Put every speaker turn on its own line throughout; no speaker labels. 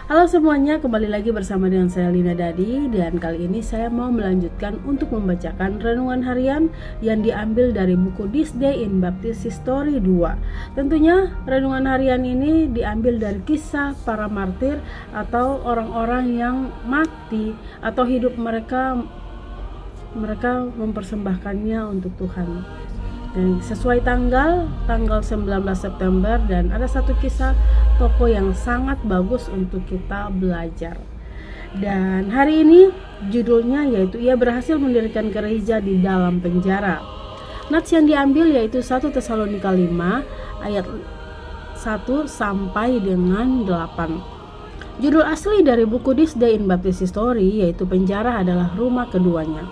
Halo semuanya, kembali lagi bersama dengan saya Lina Dadi. Dan kali ini saya mau melanjutkan untuk membacakan renungan harian yang diambil dari buku This Day in Baptist History 2. Tentunya renungan harian ini diambil dari kisah para martir atau orang-orang yang mati atau hidup mereka mempersembahkannya untuk Tuhan. Dan sesuai tanggal 19 September, dan ada satu kisah tokoh yang sangat bagus untuk kita belajar. Dan hari ini judulnya yaitu ia berhasil mendirikan gereja di dalam penjara. Nats yang diambil yaitu 1 Tesalonika 5 ayat 1 sampai dengan 8. Judul asli dari buku This Day in Baptist History yaitu penjara adalah rumah keduanya.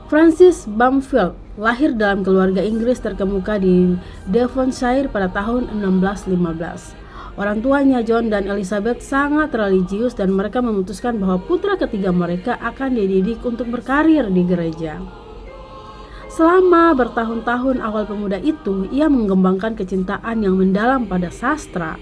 Francis Bamfield lahir dalam keluarga Inggris terkemuka di Devonshire pada tahun 1615. Orang tuanya John dan Elizabeth sangat religius dan mereka memutuskan bahwa putra ketiga mereka akan dididik untuk berkarir di gereja. Selama bertahun-tahun awal pemuda itu, ia mengembangkan kecintaan yang mendalam pada sastra.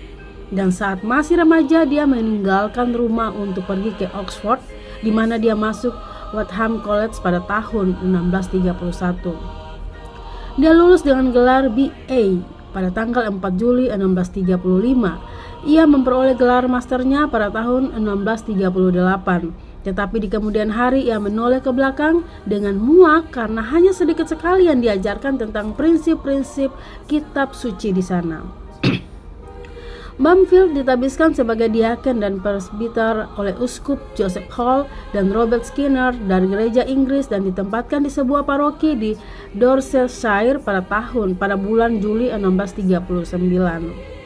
Dan saat masih remaja, dia meninggalkan rumah untuk pergi ke Oxford, di mana dia masuk Wadham College pada tahun 1631. Dia lulus dengan gelar BA pada tanggal 4 Juli 1635. Ia memperoleh gelar masternya pada tahun 1638. Tetapi di kemudian hari ia menoleh ke belakang dengan muak karena hanya sedikit sekali yang diajarkan tentang prinsip-prinsip kitab suci di sana. Bamfield ditabiskan sebagai diaken dan presbiter oleh Uskup Joseph Hall dan Robert Skinner dari gereja Inggris dan ditempatkan di sebuah paroki di Dorsetshire pada bulan Juli 1639.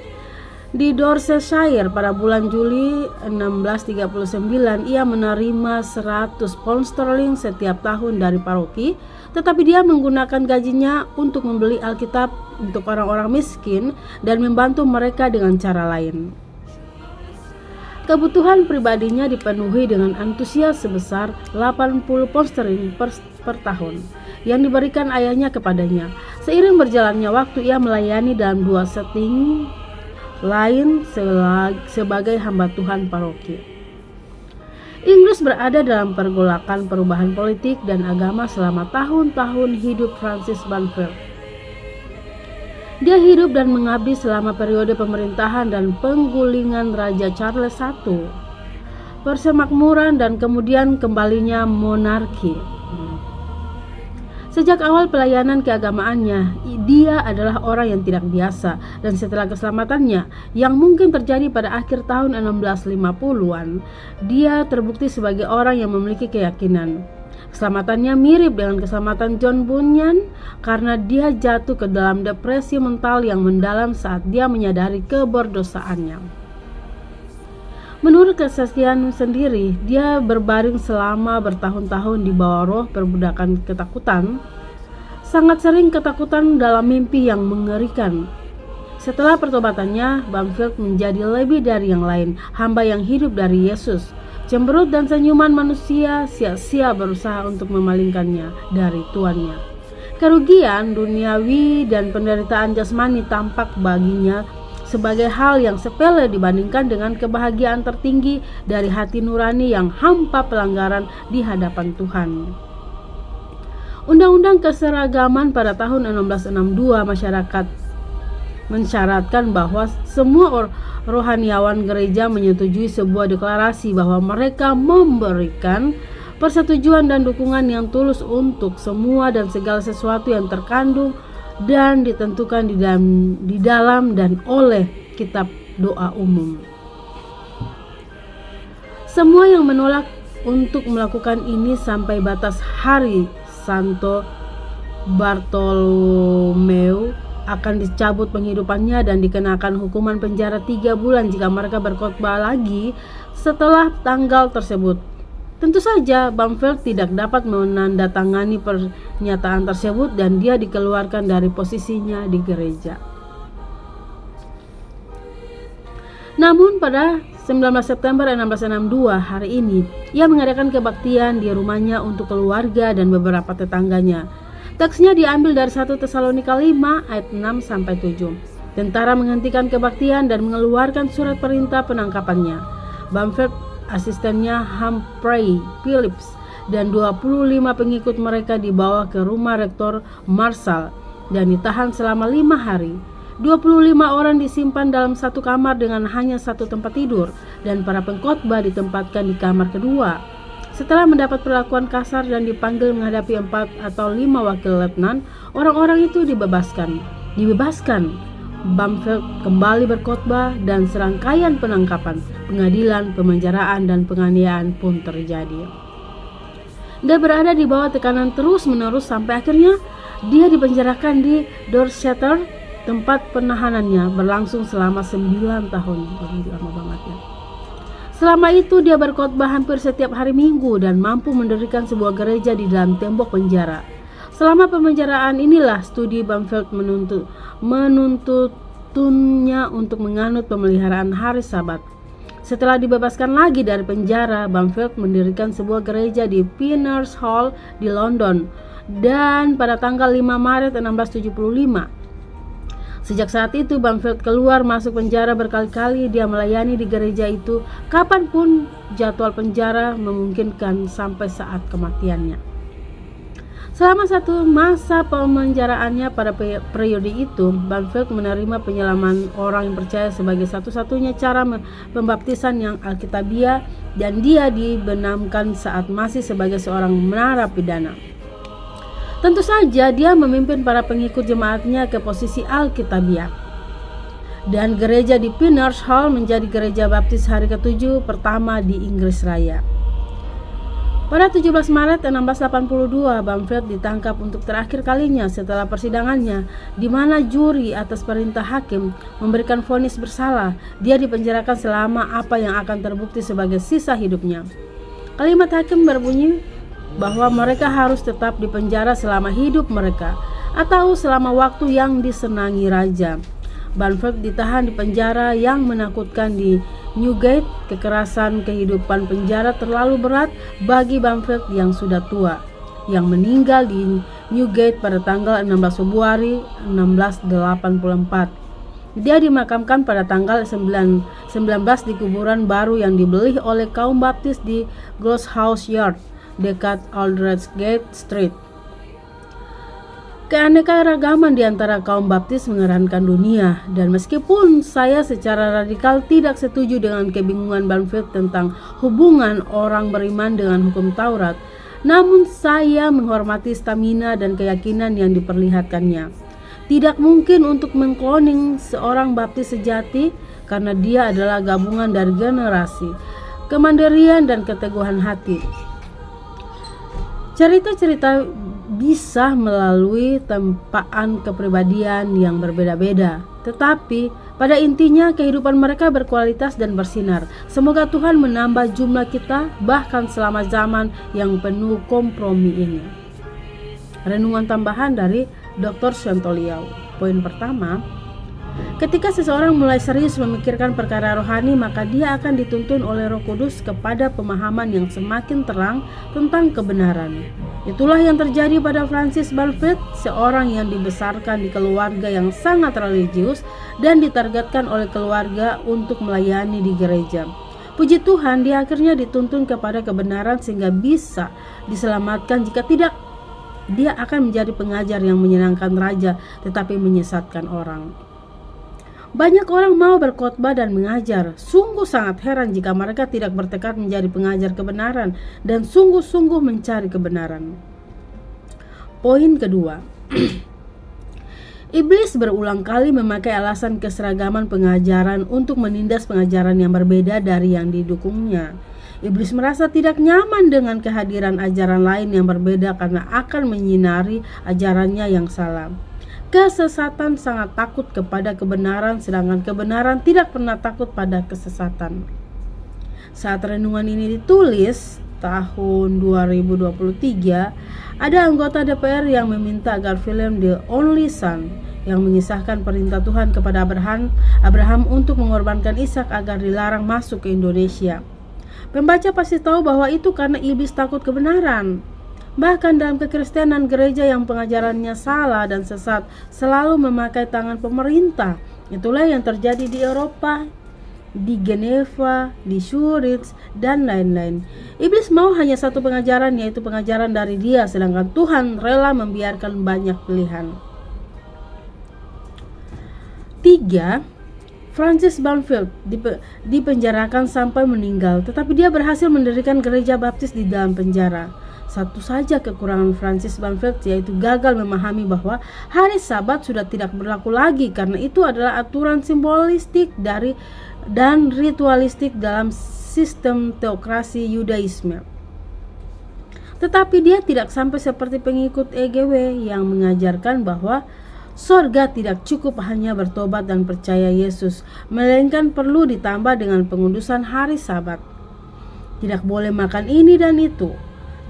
Di Dorsetshire pada bulan Juli 1639 ia menerima 100 pound sterling setiap tahun dari paroki, tetapi dia menggunakan gajinya untuk membeli Alkitab untuk orang-orang miskin dan membantu mereka dengan cara lain. Kebutuhan pribadinya dipenuhi dengan antusias sebesar 80 pound sterling per tahun yang diberikan ayahnya kepadanya. Seiring berjalannya waktu ia melayani dalam 2 setting lain sebagai hamba Tuhan paroki. Inggris berada dalam pergolakan perubahan politik dan agama selama tahun-tahun hidup Francis Bamfield. Dia hidup dan mengabdi selama periode pemerintahan dan penggulingan Raja Charles I, persemakmuran dan kemudian kembalinya monarki. Sejak awal pelayanan keagamaannya, dia adalah orang yang tidak biasa, dan setelah keselamatannya yang mungkin terjadi pada akhir tahun 1650-an, dia terbukti sebagai orang yang memiliki keyakinan. Keselamatannya mirip dengan keselamatan John Bunyan karena dia jatuh ke dalam depresi mental yang mendalam saat dia menyadari keberdosaannya. Menurut kesaksian sendiri, dia berbaring selama bertahun-tahun di bawah roh perbudakan ketakutan, sangat sering ketakutan dalam mimpi yang mengerikan. Setelah pertobatannya, Bamfield menjadi lebih dari yang lain, hamba yang hidup dari Yesus. Cemberut dan senyuman manusia sia-sia berusaha untuk memalingkannya dari tuannya. Kerugian duniawi dan penderitaan jasmani tampak baginya sebagai hal yang sepele dibandingkan dengan kebahagiaan tertinggi dari hati nurani yang hampa pelanggaran di hadapan Tuhan. Undang-undang keseragaman pada tahun 1662 masyarakat mensyaratkan bahwa semua rohaniawan gereja menyetujui sebuah deklarasi bahwa mereka memberikan persetujuan dan dukungan yang tulus untuk semua dan segala sesuatu yang terkandung dan ditentukan di dalam dan oleh kitab doa umum. Semua yang menolak untuk melakukan ini sampai batas hari Santo Bartolomeo akan dicabut penghidupannya dan dikenakan hukuman penjara 3 bulan jika mereka berkhotbah lagi setelah tanggal tersebut. Tentu saja Bamfield tidak dapat menandatangani pernyataan tersebut dan dia dikeluarkan dari posisinya di gereja. Namun pada 19 September 1662 hari ini, ia mengadakan kebaktian di rumahnya untuk keluarga dan beberapa tetangganya. Teksnya diambil dari 1 Tesalonika 5 ayat 6-7. Tentara menghentikan kebaktian dan mengeluarkan surat perintah penangkapannya. Bamford, asistennya Humphrey Phillips, dan 25 pengikut mereka dibawa ke rumah Rektor Marshall dan ditahan selama 5 hari. 25 orang disimpan dalam satu kamar dengan hanya satu tempat tidur, dan para pengkhotbah ditempatkan di kamar kedua. Setelah mendapat perlakuan kasar dan dipanggil menghadapi 4 atau 5 wakil letnan, orang-orang itu dibebaskan. Bamford kembali berkhotbah dan serangkaian penangkapan, pengadilan, pemenjaraan, dan penganiayaan pun terjadi. Dia berada di bawah tekanan terus-menerus sampai akhirnya dia dipenjarakan di Dorchester, tempat penahanannya berlangsung selama 9 tahun. Lama banget ya. Selama itu dia berkhotbah hampir setiap hari Minggu dan mampu mendirikan sebuah gereja di dalam tembok penjara. Selama pemenjaraan inilah studi Bamford menuntunnya untuk menganut pemeliharaan hari Sabat. Setelah dibebaskan lagi dari penjara, Bamford mendirikan sebuah gereja di Pinner's Hall di London dan pada tanggal 5 Maret 1675. Sejak saat itu Bamford keluar masuk penjara berkali-kali. Dia melayani di gereja itu kapanpun jadwal penjara memungkinkan sampai saat kematiannya. Selama satu masa pemenjaraannya pada periode itu, Bamford menerima penyelaman orang yang percaya sebagai satu-satunya cara pembaptisan yang alkitabiah, dan dia dibenamkan saat masih sebagai seorang narapidana. Tentu saja dia memimpin para pengikut jemaatnya ke posisi alkitabiah. Dan gereja di Pinner's Hall menjadi gereja baptis hari ke-7 pertama di Inggris Raya. Pada 17 Maret 1682, Bamford ditangkap untuk terakhir kalinya setelah persidangannya, di mana juri atas perintah hakim memberikan vonis bersalah. Dia dipenjarakan selama apa yang akan terbukti sebagai sisa hidupnya. Kalimat hakim berbunyi bahwa mereka harus tetap dipenjara selama hidup mereka atau selama waktu yang disenangi raja. Bamford ditahan di penjara yang menakutkan di Newgate. Kekerasan kehidupan penjara terlalu berat bagi Bamford yang sudah tua, yang meninggal di Newgate pada tanggal 16 Februari 1684. Dia dimakamkan pada tanggal 19 di kuburan baru yang dibeli oleh kaum baptis di Glasshouse Yard, dekat Aldersgate Street. Keanekaragaman di antara kaum baptis mengherankan dunia, dan meskipun saya secara radikal tidak setuju dengan kebingungan Bamford tentang hubungan orang beriman dengan hukum Taurat, namun saya menghormati stamina dan keyakinan yang diperlihatkannya. Tidak mungkin untuk mengkloning seorang baptis sejati karena dia adalah gabungan dari generasi, kemandirian, dan keteguhan hati. Cerita-cerita bisa melalui tempaan kepribadian yang berbeda-beda, tetapi pada intinya kehidupan mereka berkualitas dan bersinar. Semoga Tuhan menambah jumlah kita bahkan selama zaman yang penuh kompromi ini. Renungan tambahan dari Dr. Sontoliau. Poin pertama, ketika seseorang mulai serius memikirkan perkara rohani, maka dia akan dituntun oleh Roh Kudus kepada pemahaman yang semakin terang tentang kebenaran. Itulah yang terjadi pada Francis Bamford, seorang yang dibesarkan di keluarga yang sangat religius dan ditargetkan oleh keluarga untuk melayani di gereja. Puji Tuhan, dia akhirnya dituntun kepada kebenaran sehingga bisa diselamatkan. Jika tidak, dia akan menjadi pengajar yang menyenangkan raja tetapi menyesatkan orang. Banyak orang mau berkhotbah dan mengajar. Sungguh sangat heran jika mereka tidak bertekad menjadi pengajar kebenaran dan sungguh-sungguh mencari kebenaran. Poin kedua, Iblis berulang kali memakai alasan keseragaman pengajaran untuk menindas pengajaran yang berbeda dari yang didukungnya. Iblis merasa tidak nyaman dengan kehadiran ajaran lain yang berbeda karena akan menyinari ajarannya yang salah. Kesesatan sangat takut kepada kebenaran, sedangkan kebenaran tidak pernah takut pada kesesatan. Saat renungan ini ditulis tahun 2023, ada anggota DPR yang meminta agar film The Only Son yang mengisahkan perintah Tuhan kepada Abraham untuk mengorbankan Ishak agar dilarang masuk ke Indonesia. Pembaca pasti tahu bahwa itu karena iblis takut kebenaran. Bahkan dalam kekristenan, gereja yang pengajarannya salah dan sesat selalu memakai tangan pemerintah Itulah yang terjadi di Eropa, di Geneva, di Zurich, dan lain-lain. Iblis mau hanya satu pengajaran, yaitu pengajaran dari dia, sedangkan Tuhan rela membiarkan banyak pilihan. 3. Francis Banfield dipenjarakan sampai meninggal, tetapi dia berhasil mendirikan gereja baptis di dalam penjara. Satu saja kekurangan Francis Banfield, yaitu gagal memahami bahwa hari Sabat sudah tidak berlaku lagi, karena itu adalah aturan simbolistik dan ritualistik dalam sistem teokrasi Yudaisme. Tetapi dia tidak sampai seperti pengikut EGW yang mengajarkan bahwa sorga tidak cukup hanya bertobat dan percaya Yesus, melainkan perlu ditambah dengan pengudusan hari Sabat. Tidak boleh makan ini dan itu.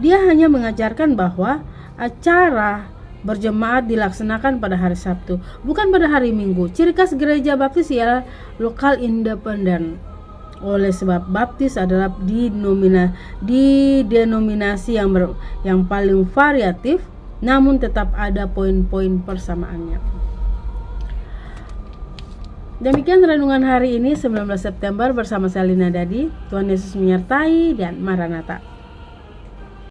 Dia hanya mengajarkan bahwa acara berjemaat dilaksanakan pada hari Sabtu, bukan pada hari Minggu. Ciri khas gereja baptis ialah lokal independen. Oleh sebab baptis adalah denominasi yang paling variatif, namun tetap ada poin-poin persamaannya. Demikian renungan hari ini 19 September bersama saya Lina Dadi. Tuhan Yesus menyertai dan Maranatha.